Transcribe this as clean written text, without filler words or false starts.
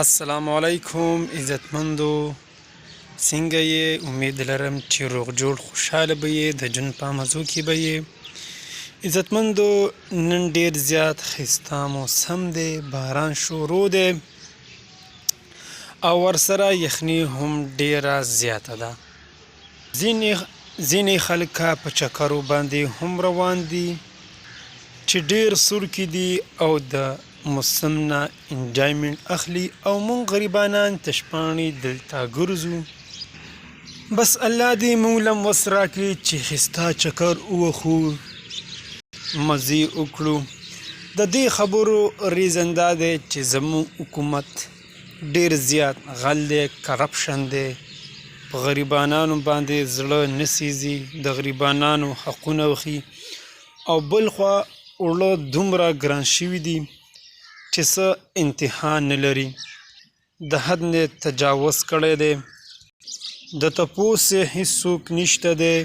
السلام علیکم عزتمندو، څنګه یې؟ امید لرم چې روغ جوړ خوشحاله به یې، د ژوند په مزو کې به یې. عزتمندو، نن ډیر زیات ښایسته موسم دی، باران شروع دی او ورسره یخني هم ډیره زیاته ده. ځینې خلک په چکرو باندې هم روان دي چې ډیر سور کې دي او د موسم نه انجوایمنټ اخلي، او مونږ غریبانان تشپاڼې دلته ګرځو. بس الله دې مونږ لم وس راکړي چې ښایسته چکر ووهو، مزې وکړو. د دې خبرو ریزن دا دی چې زموږ حکومت ډیر زیات غل دی، کرپشن دی، په غریبانانو باندې زړه نه سیزي، د غریبانانو حقونه وخي. او بل خوا اوړه دومره ګران شوي دي چې څه انتها نه لري، د حد نه تجاوز کړی دی، د تپوس هیڅوک نشته دی